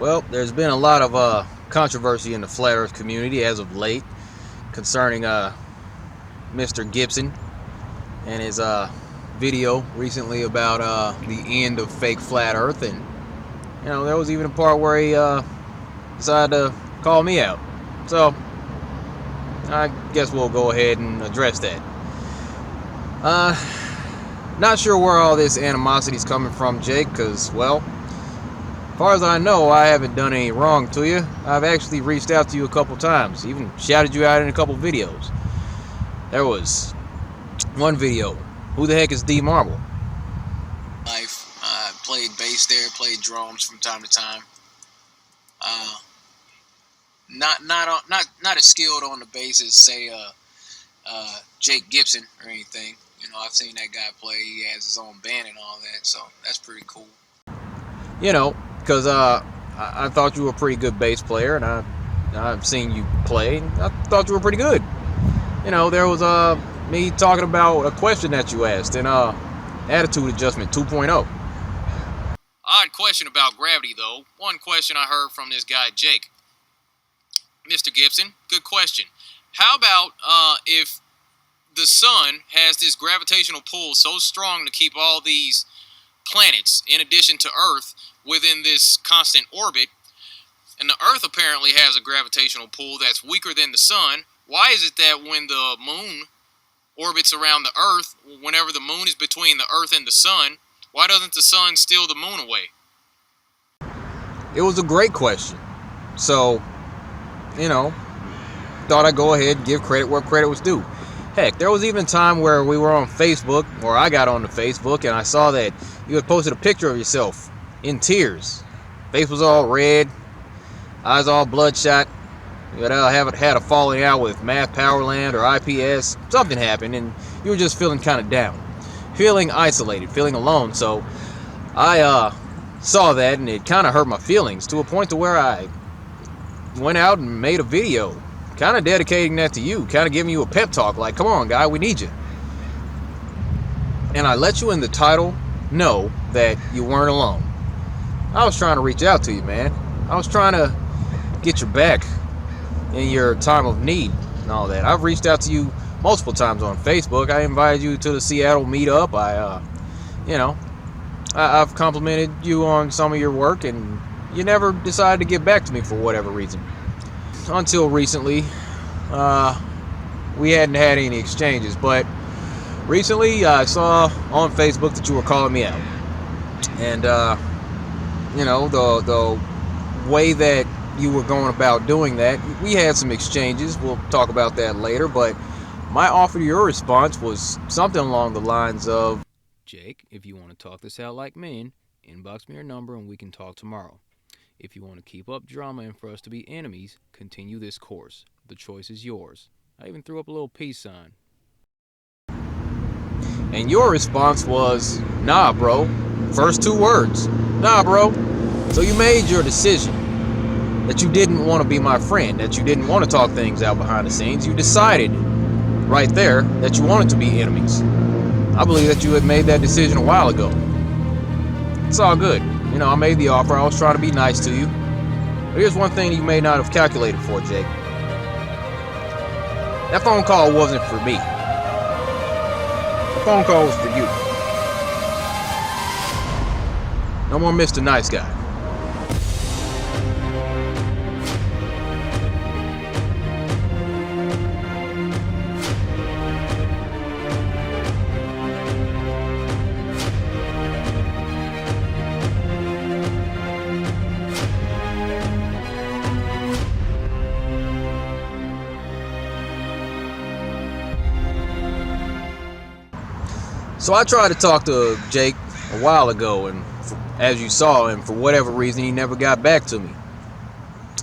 Well, there's been a lot of controversy in the flat Earth community as of late concerning Mr. Gibson and his video recently about the end of fake flat Earth, and there was even a part where he decided to call me out. So I guess we'll go ahead and address that. Not sure where all this animosity is coming from, Jake, because, well, as far as I know, I haven't done any wrong to you. I've actually reached out to you a couple times, even shouted you out in a couple videos. There was one video, who the heck is D Marble? I played bass there, played drums from time to time. Not as skilled on the bass as, say, Jake Gibson or anything. I've seen that guy play. He has his own band and all that, so that's pretty cool. Because I thought you were a pretty good bass player, and I've seen you play, and I thought you were pretty good. There was me talking about a question that you asked in Attitude Adjustment 2.0. Odd question about gravity, though. One question I heard from this guy, Jake. Mr. Gibson, good question. How about if the sun has this gravitational pull so strong to keep all these planets, in addition to Earth, within this constant orbit, and the Earth apparently has a gravitational pull that's weaker than the sun? Why is it that when the moon orbits around the Earth, whenever the moon is between the Earth and the sun, why doesn't the sun steal the moon away? It was a great question. So, thought I'd go ahead and give credit where credit was due. Heck, there was even a time where we were on Facebook, or I got on the Facebook, and I saw that you had posted a picture of yourself in tears. Face was all red, eyes all bloodshot. You had a falling out with Math Powerland or IPS. Something happened, and you were just feeling kind of down, feeling isolated, feeling alone. So I saw that, and it kind of hurt my feelings to a point to where I went out and made a video, kind of dedicating that to you, kind of giving you a pep talk, like, come on, guy, we need you. And I let you in the title know that you weren't alone. I was trying to reach out to you, man. I was trying to get your back in your time of need and all that. I've reached out to you multiple times on Facebook. I invited you to the Seattle meetup. I've complimented you on some of your work, and you never decided to get back to me for whatever reason. Until recently, we hadn't had any exchanges, but recently I saw on Facebook that you were calling me out. And, the way that you were going about doing that, we had some exchanges. We'll talk about that later, but my offer to your response was something along the lines of, Jake, if you want to talk this out like men, inbox me your number and we can talk tomorrow. If you want to keep up drama and for us to be enemies, continue this course. The choice is yours. I even threw up a little peace sign. And your response was, nah, bro. First two words. Nah, bro. So you made your decision that you didn't want to be my friend, that you didn't want to talk things out behind the scenes. You decided right there that you wanted to be enemies. I believe that you had made that decision a while ago. It's all good. I made the offer. I was trying to be nice to you. But here's one thing you may not have calculated for, Jake. That phone call wasn't for me. The phone call was for you. No more Mr. Nice Guy. So I tried to talk to Jake a while ago, and as you saw, and for whatever reason, he never got back to me.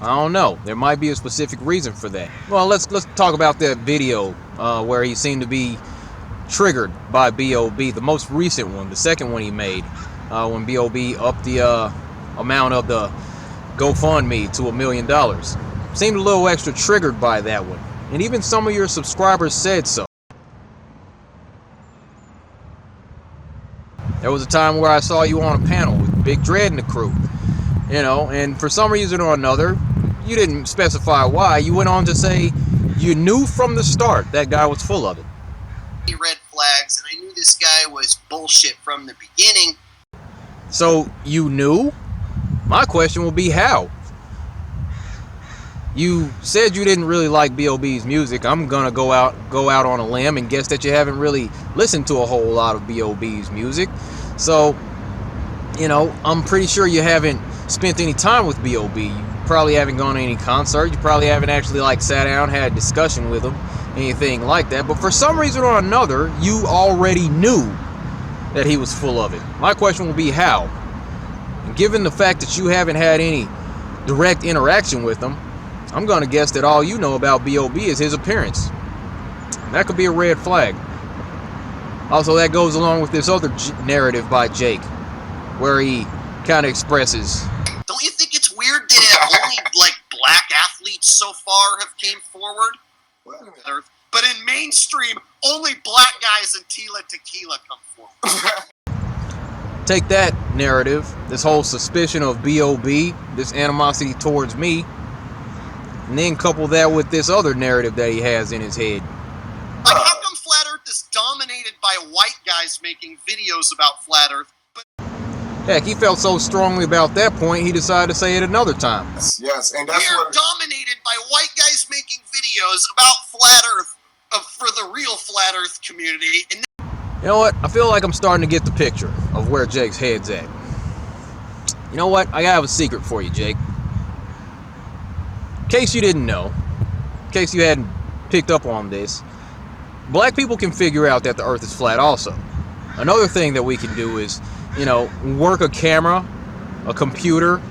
I don't know. There might be a specific reason for that. Well, let's talk about that video where he seemed to be triggered by B.O.B., the most recent one, the second one he made, when B.O.B. upped the amount of the GoFundMe to $1 million. Seemed a little extra triggered by that one, and even some of your subscribers said so. There was a time where I saw you on a panel with Big Dread and the crew. You know, and for some reason or another, you didn't specify why. You went on to say you knew from the start that guy was full of it. Red flags, and I knew this guy was bullshit from the beginning. So you knew? My question will be how? You said you didn't really like B.O.B.'s music. I'm gonna go out on a limb and guess that you haven't really listened to a whole lot of B.O.B.'s music. So, you know, I'm pretty sure you haven't spent any time with B.O.B. You probably haven't gone to any concert. You probably haven't actually like sat down, had a discussion with him, anything like that. But for some reason or another, you already knew that he was full of it. My question will be how? And given the fact that you haven't had any direct interaction with him, I'm gonna guess that all you know about B.O.B. is his appearance. That could be a red flag. Also, that goes along with this other narrative by Jake, where he kind of expresses, don't you think it's weird that only like black athletes so far have came forward? But in mainstream, only black guys in Tila Tequila come forward. Take that narrative, this whole suspicion of B.O.B., this animosity towards me, and then couple that with this other narrative that he has in his head. Like, how come Flat Earth is dominated by white guys making videos about Flat Earth? But heck, he felt so strongly about that point, he decided to say it another time. Yes, and that's we're dominated by white guys making videos about Flat Earth for the real Flat Earth community. And you know what? I feel like I'm starting to get the picture of where Jake's head's at. You know what? I have a secret for you, Jake. In case you didn't know, in case you hadn't picked up on this, black people can figure out that the earth is flat also. Another thing that we can do is, you know, work a camera, a computer,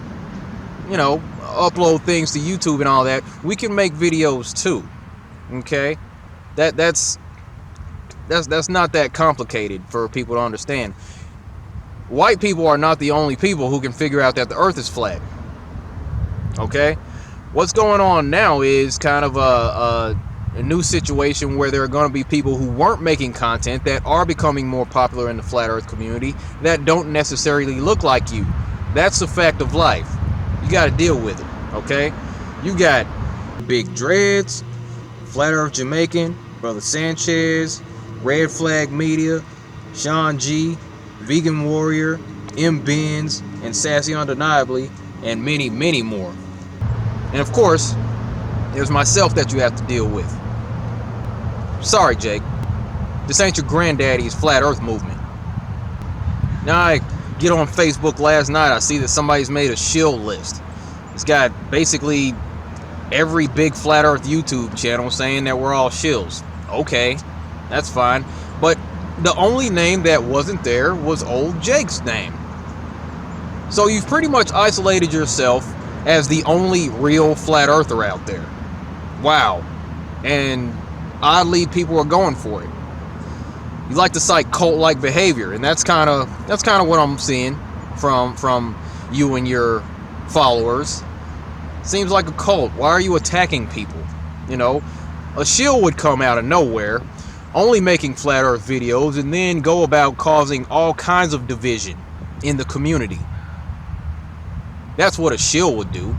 you know, upload things to YouTube and all that. We can make videos too. Okay? That's not that complicated for people to understand. White people are not the only people who can figure out that the earth is flat. Okay? What's going on now is kind of a new situation where there are going to be people who weren't making content that are becoming more popular in the flat earth community that don't necessarily look like you. That's a fact of life. You got to deal with it, okay? You got Big Dreads, Flat Earth Jamaican, Brother Sanchez, Red Flag Media, Sean G, Vegan Warrior, M. Benz, and Sassy Undeniably, and many, many more. And of course, there's myself that you have to deal with. Sorry, Jake. This ain't your granddaddy's flat earth movement. Now I get on Facebook last night, I see that somebody's made a shill list. It's got basically every big flat earth YouTube channel saying that we're all shills. Okay, that's fine. But the only name that wasn't there was old Jake's name. So you've pretty much isolated yourself as the only real flat earther out there. Wow. And oddly, people are going for it. You like to cite cult-like behavior, and that's kind of what I'm seeing from you and your followers. Seems like a cult. Why are you attacking people? You know, a shill would come out of nowhere, only making flat earth videos, and then go about causing all kinds of division in the community. That's what a shill would do,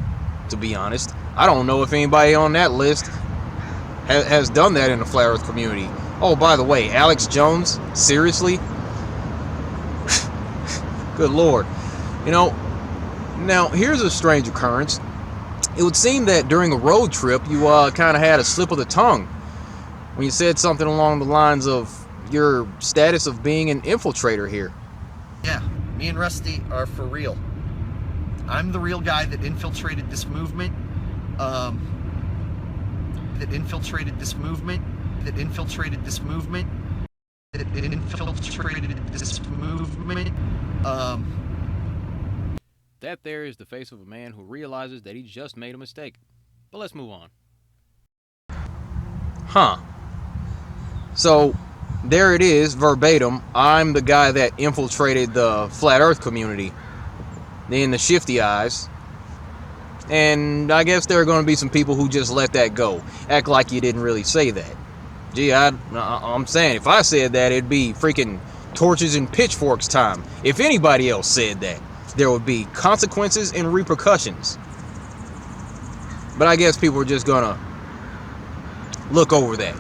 to be honest. I don't know if anybody on that list has done that in the flat earth community. Oh, by the way, Alex Jones? Seriously? Good lord. You know, now here's a strange occurrence. It would seem that during a road trip, you kind of had a slip of the tongue when you said something along the lines of your status of being an infiltrator here. Yeah, me and Rusty are for real. I'm the real guy that infiltrated this movement. That infiltrated this movement. That there is the face of a man who realizes that he just made a mistake. But let's move on. Huh. So, there it is, verbatim. I'm the guy that infiltrated the flat earth community. In the shifty eyes. And I guess there are going to be some people who just let that go. Act like you didn't really say that. Gee, I'm saying, if I said that, it'd be freaking torches and pitchforks time. If anybody else said that. there would be consequences and repercussions. But I guess people are just gonna look over that.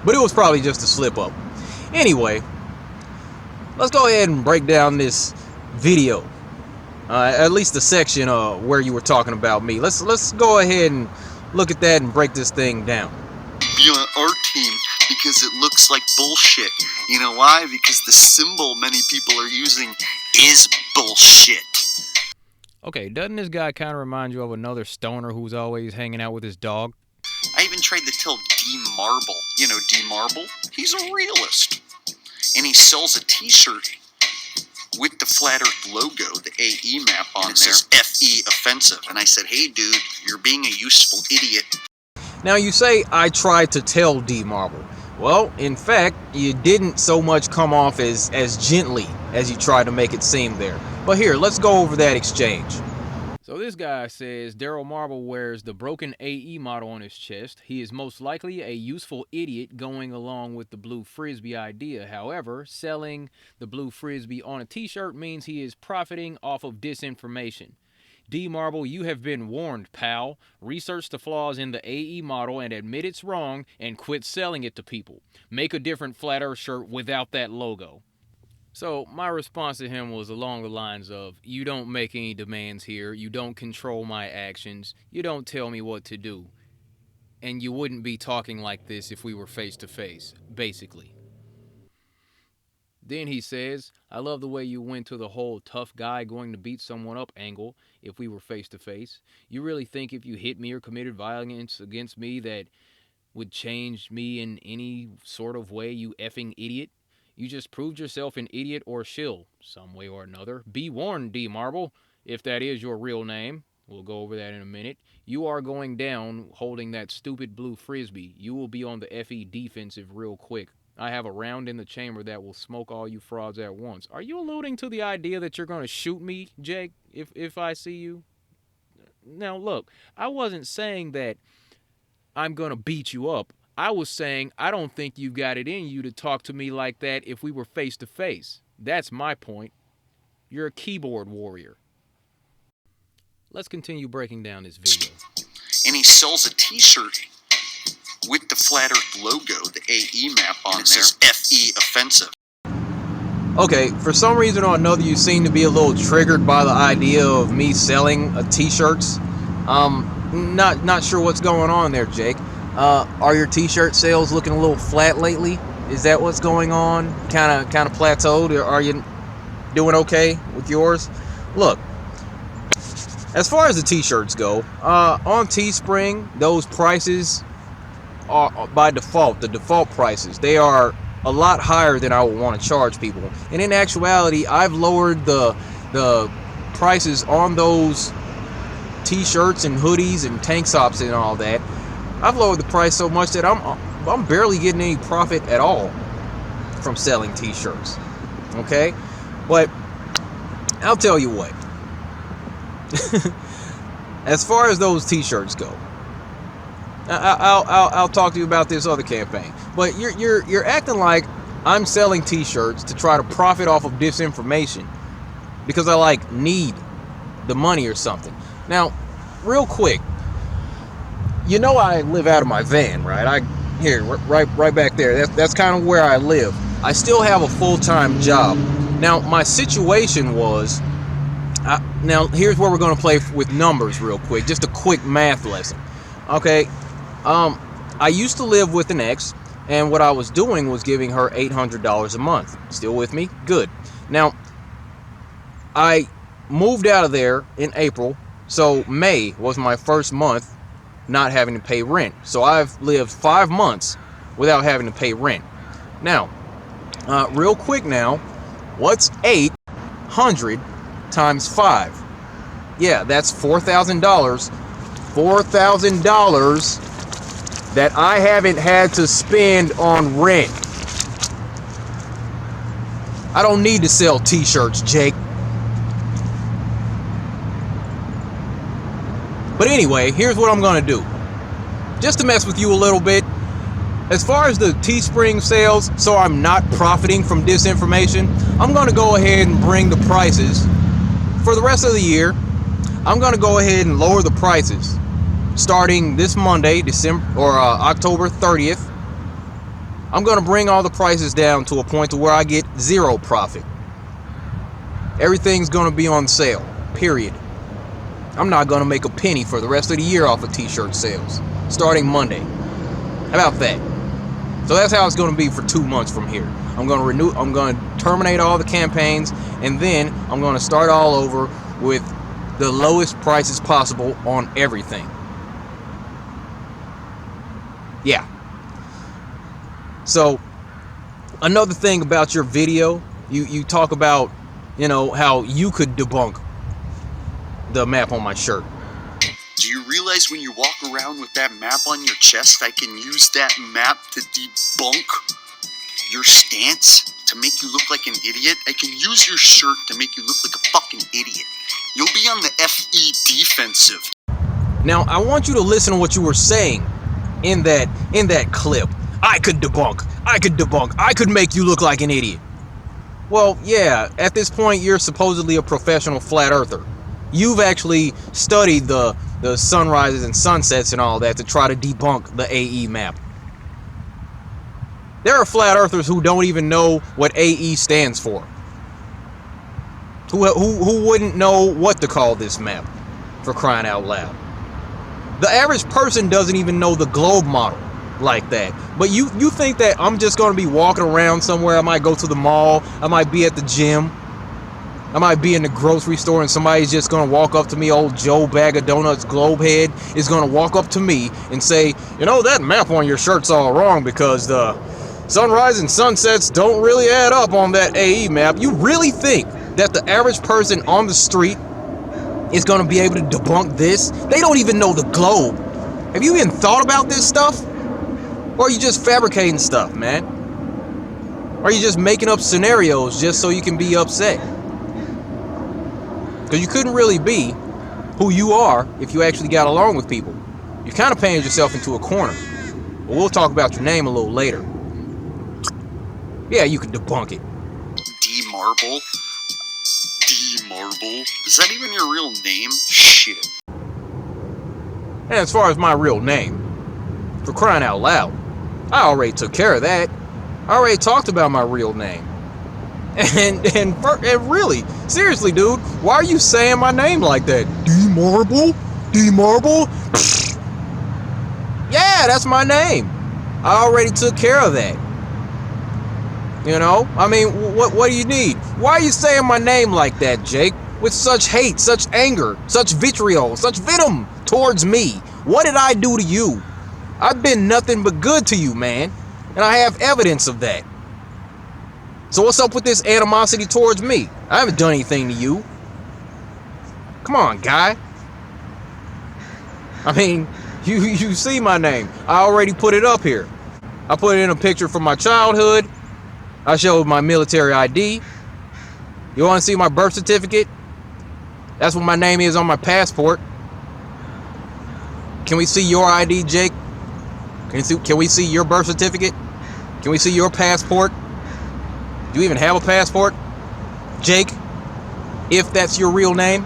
But it was probably just a slip up. Anyway, let's go ahead and break down this video. At least the section where you were talking about me. Let's go ahead and look at that and break this thing down. Be on our team because it looks like bullshit. You know why? Because the symbol many people are using is bullshit. Okay, doesn't this guy kind of remind you of another stoner who's always hanging out with his dog? I even tried to tell D Marble. You know D Marble? He's a realist. And he sells a t-shirt with the Flat Earth logo, the AE map on there. It says FE offensive. And I said, hey dude, you're being a useful idiot. Now you say I tried to tell D Marble. Well, in fact, you didn't so much come off as gently as you tried to make it seem there. But here, let's go over that exchange. So this guy says Daryl Marble wears the broken AE model on his chest. He is most likely a useful idiot going along with the blue frisbee idea. However, selling the blue frisbee on a t-shirt means he is profiting off of disinformation. D Marble, you have been warned, pal. Research the flaws in the AE model and admit it's wrong and quit selling it to people. Make a different Flat Earth shirt without that logo. So my response to him was along the lines of, you don't make any demands here, you don't control my actions, you don't tell me what to do, and you wouldn't be talking like this if we were face to face, basically. Then he says, I love the way you went to the whole tough guy going to beat someone up angle if we were face to face. You really think if you hit me or committed violence against me that would change me in any sort of way, you effing idiot? You just proved yourself an idiot or shill, some way or another. Be warned, D Marble, if that is your real name. We'll go over that in a minute. You are going down holding that stupid blue frisbee. You will be on the FE defensive real quick. I have a round in the chamber that will smoke all you frauds at once. Are you alluding to the idea that you're going to shoot me, Jake, if I see you? Now, look, I wasn't saying that I'm going to beat you up. I was saying I don't think you've got it in you to talk to me like that if we were face to face. That's my point. You're a keyboard warrior. Let's continue breaking down this video. And he sells a t-shirt with the Flat Earth logo, the AE map on there. It says FE offensive. Okay, for some reason or another, you seem to be a little triggered by the idea of me selling t-shirts. Not sure what's going on there, Jake. Are your t-shirt sales looking a little flat lately? Is that what's going on? Kind of plateaued? Or are you doing okay with yours? Look, as far as the t-shirts go, on Teespring, those prices are by default, the default prices, they are a lot higher than I would want to charge people. And in actuality, I've lowered the prices on those t-shirts and hoodies and tank tops and all that. I've lowered the price so much that I'm barely getting any profit at all from selling t-shirts. Okay? But I'll tell you what. As far as those t-shirts go, I'll talk to you about this other campaign. But you're acting like I'm selling t-shirts to try to profit off of disinformation because I need the money or something. Now, real quick, you know I live out of my van, right? Right back there. That's kind of where I live. I still have a full-time job. Now, my situation was, now here's where we're going to play with numbers real quick. Just a quick math lesson. Okay, I used to live with an ex, and what I was doing was giving her $800 a month. Still with me? Good. Now, I moved out of there in April, so May was my first month not having to pay rent. So I've lived 5 months without having to pay rent. Now, real quick now, what's 800 times 5? Yeah, that's $4,000. $4,000 that I haven't had to spend on rent. I don't need to sell t-shirts, Jake. But anyway, here's what I'm going to do. Just to mess with you a little bit. As far as the Teespring sales, so I'm not profiting from disinformation, I'm going to go ahead and bring the prices for the rest of the year, I'm gonna go ahead and lower the prices. Starting this Monday, October 30th, I'm gonna bring all the prices down to a point to where I get zero profit. Everything's gonna be on sale, period. I'm not gonna make a penny for the rest of the year off of T-shirt sales, starting Monday. How about that? So that's how it's gonna be for 2 months from here. I'm gonna terminate all the campaigns, and then I'm gonna start all over with the lowest prices possible on everything. Yeah. So another thing about your video, you talk about, how you could debunk the map on my shirt. Do you realize when you walk around with that map on your chest, I can use that map to debunk your stance, to make you look like an idiot? I can use your shirt to make you look like a fucking idiot. You'll be on the FE defensive. Now, I want you to listen to what you were saying in that clip. I could debunk, I could make you look like an idiot. Well, yeah, at this point, you're supposedly a professional flat earther. You've actually studied the sunrises and sunsets and all that to try to debunk the AE map. There are flat earthers who don't even know what AE stands for. Who wouldn't know what to call this map, for crying out loud. The average person doesn't even know the globe model like that. But you think that I'm just going to be walking around somewhere? I might go to the mall, I might be at the gym, I might be in the grocery store, and somebody's just going to walk up to me, old Joe Bag of Donuts Globehead is going to walk up to me and say, that map on your shirt's all wrong because the sunrise and sunsets don't really add up on that AE map. You really think that the average person on the street is going to be able to debunk this? They don't even know the globe. Have you even thought about this stuff? Or are you just fabricating stuff, man? Or are you just making up scenarios just so you can be upset? Because you couldn't really be who you are if you actually got along with people. You kind of painted yourself into a corner. But we'll talk about your name a little later. Yeah, you can debunk it. D-Marble? D-Marble? Is that even your real name? Shit. And as far as my real name, for crying out loud, I already took care of that. I already talked about my real name. And really, seriously, dude, why are you saying my name like that? D-Marble? D-Marble? Yeah, that's my name. I already took care of that. I mean, what do you need? Why are you saying my name like that, Jake? With such hate, such anger, such vitriol, such venom towards me. What did I do to you? I've been nothing but good to you, man. And I have evidence of that. So what's up with this animosity towards me? I haven't done anything to you. Come on, guy. I mean, you see my name. I already put it up here. I put it in a picture from my childhood. I showed my military ID. You want to see my birth certificate? That's what my name is on my passport. Can we see your ID, Jake? Can we see your birth certificate? Can we see your passport? Do you even have a passport, Jake? If that's your real name?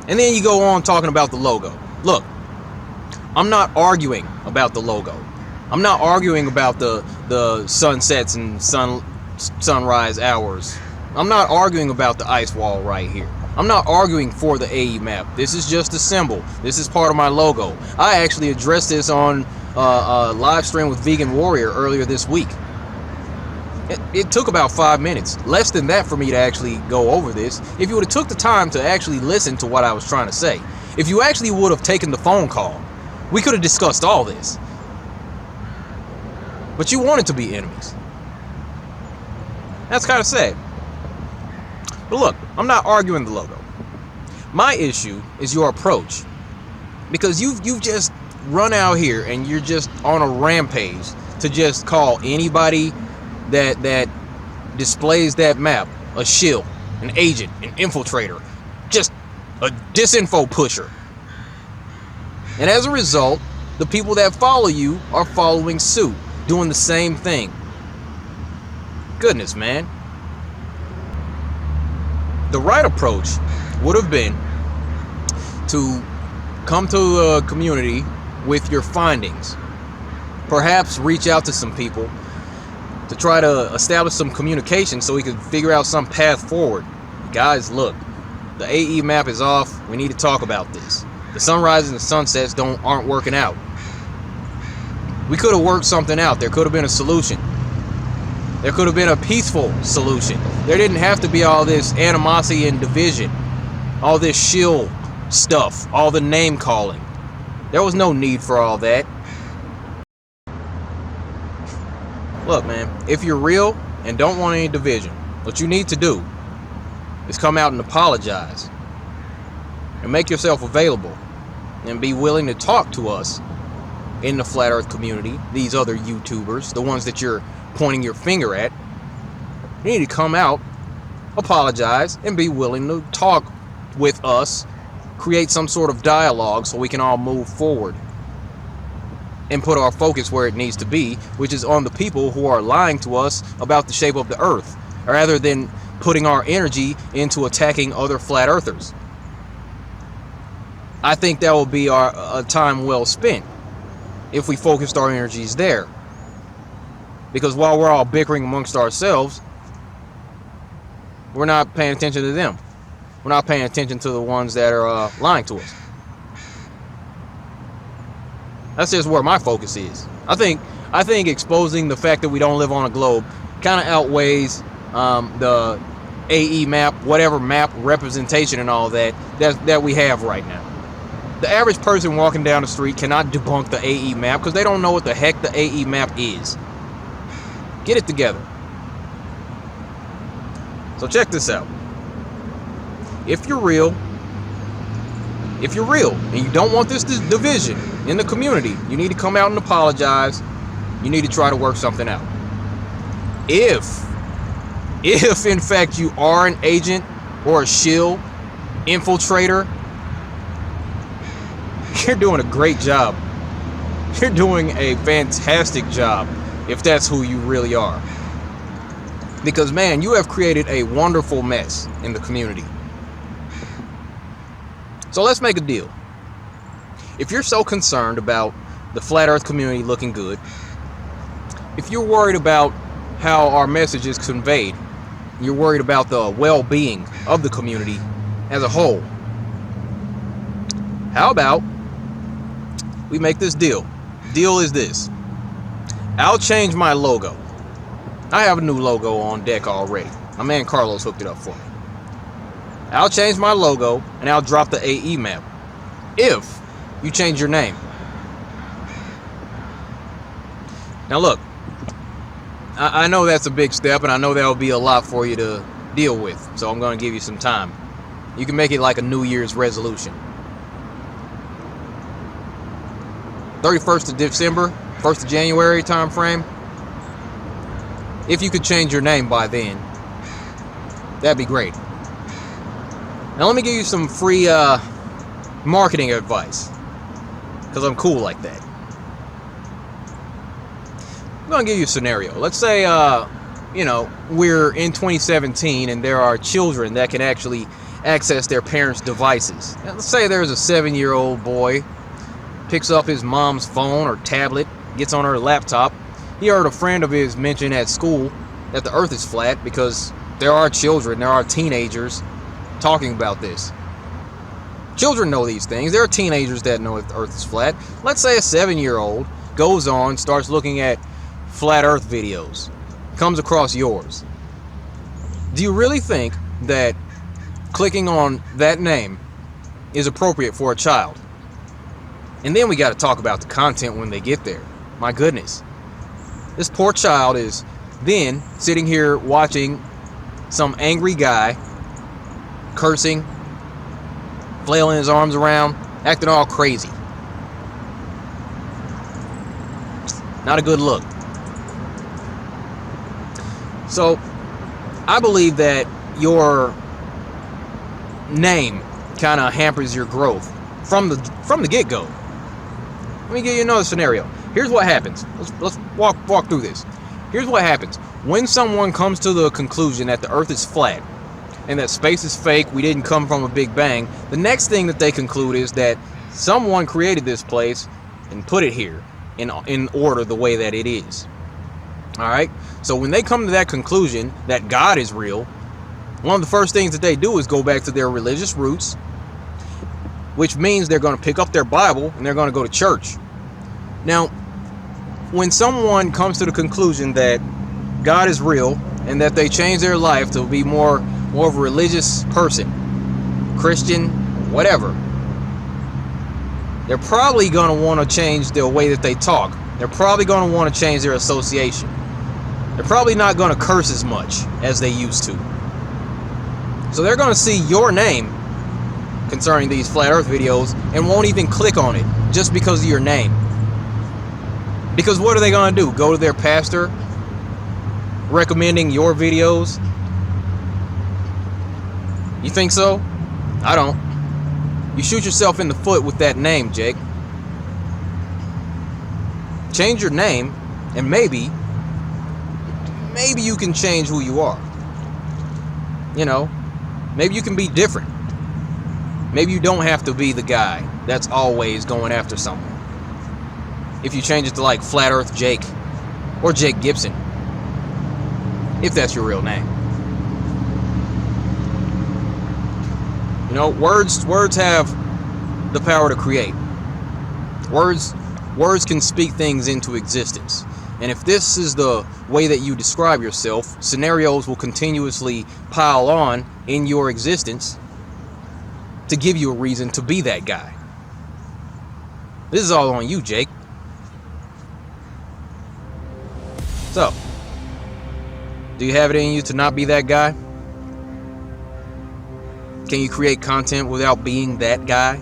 And then you go on talking about the logo. Look, I'm not arguing about the logo. I'm not arguing about the sunsets and sunrise hours. I'm not arguing about the ice wall right here. I'm not arguing for the AE map. This is just a symbol. This is part of my logo. I actually addressed this on a live stream with Vegan Warrior earlier this week. It took about 5 minutes, less than that, for me to actually go over this. If you would have took the time to actually listen to what I was trying to say, if you actually would have taken the phone call, we could have discussed all this. But you wanted to be enemies. That's kind of sad. But look, I'm not arguing the logo. My issue is your approach. Because you've just run out here and you're just on a rampage to just call anybody that displays that map a shill, an agent, an infiltrator, just a disinfo pusher. And as a result, the people that follow you are following suit, doing the same thing. Goodness, man. The right approach would have been to come to the community with your findings. Perhaps reach out to some people to try to establish some communication so we could figure out some path forward. Guys, look, the AE map is off. We need to talk about this. The sunrises and the sunsets aren't working out. We could have worked something out. There could have been a solution. There could have been a peaceful solution. There didn't have to be all this animosity and division, all this shill stuff, all the name calling. There was no need for all that. Look, man, if you're real and don't want any division, what you need to do is come out and apologize and make yourself available and be willing to talk to us in the flat earth community, these other YouTubers, the ones that you're pointing your finger at. You need to come out, apologize, and be willing to talk with us, create some sort of dialogue so we can all move forward and put our focus where it needs to be, which is on the people who are lying to us about the shape of the earth, rather than putting our energy into attacking other flat earthers. I think that will be a time well spent if we focused our energies there. Because while we're all bickering amongst ourselves, we're not paying attention to them. We're not paying attention to the ones that are lying to us. That's just where my focus is. I think exposing the fact that we don't live on a globe kind of outweighs the AE map, whatever map representation and all that we have right now. The average person walking down the street cannot debunk the AE map because they don't know what the heck the AE map is. Get it together. So check this out. If you're real and you don't want this division in the community, you need to come out and apologize. You need to try to work something out. If in fact you are an agent or a shill, infiltrator, you're doing a great job. You're doing a fantastic job if that's who you really are. Because, man, you have created a wonderful mess in the community. So let's make a deal. If you're so concerned about the flat earth community looking good, if you're worried about how our message is conveyed, you're worried about the well-being of the community as a whole, how about we make this deal? Deal is this. I'll change my logo. I have a new logo on deck already. My man Carlos hooked it up for me. I'll change my logo and I'll drop the AE map if you change your name. Now look, I know that's a big step and I know that'll be a lot for you to deal with, so I'm going to give you some time. You can make it like a New Year's resolution. 31st of December, 1st of January time frame. If you could change your name by then, that'd be great. Now let me give you some free marketing advice, because I'm cool like that. I'm going to give you a scenario. Let's say, we're in 2017 and there are children that can actually access their parents' devices. Now, let's say there's a 7-year-old boy, picks up his mom's phone or tablet, gets on her laptop. He heard a friend of his mention at school that the earth is flat, because there are children, there are teenagers talking about this. Children know these things. There are teenagers that know the earth is flat. Let's say a 7-year-old goes on, starts looking at flat earth videos, comes across yours. Do you really think that clicking on that name is appropriate for a child? And then we got to talk about the content when they get there. My goodness. This poor child is then sitting here watching some angry guy cursing, flailing his arms around, acting all crazy. Not a good look. So, I believe that your name kind of hampers your growth from the get-go. Let me give you another scenario. Here's what happens. Let's walk through this. Here's what happens. When someone comes to the conclusion that the earth is flat, and that space is fake, we didn't come from a big bang, the next thing that they conclude is that someone created this place and put it here in order the way that it is. Alright? So when they come to that conclusion that God is real, one of the first things that they do is go back to their religious roots, which means they're going to pick up their Bible and they're going to go to church. Now, when someone comes to the conclusion that God is real and that they change their life to be more of a religious person, Christian, whatever, they're probably going to want to change the way that they talk. They're probably going to want to change their association. They're probably not going to curse as much as they used to. So they're going to see your name concerning these flat earth videos and won't even click on it just because of your name. Because what are they going to do? Go to their pastor recommending your videos? You think so? I don't. You shoot yourself in the foot with that name, Jake. Change your name and maybe you can change who you are. You know, maybe you can be different. Maybe you don't have to be the guy that's always going after someone. If you change it to like Flat Earth Jake or Jake Gibson, if that's your real name. You know, words have the power to create. Words can speak things into existence. And if this is the way that you describe yourself, scenarios will continuously pile on in your existence to give you a reason to be that guy. This is all on you, Jake. So, do you have it in you to not be that guy? Can you create content without being that guy?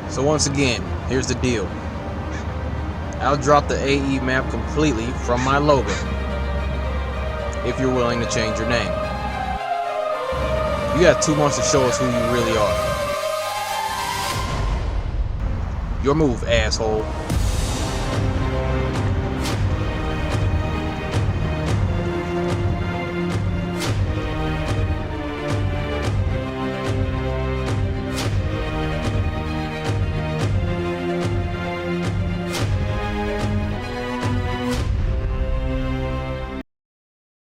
So once again, here's the deal. I'll drop the AE map completely from my logo if you're willing to change your name. You got 2 months to show us who you really are. Your move, asshole.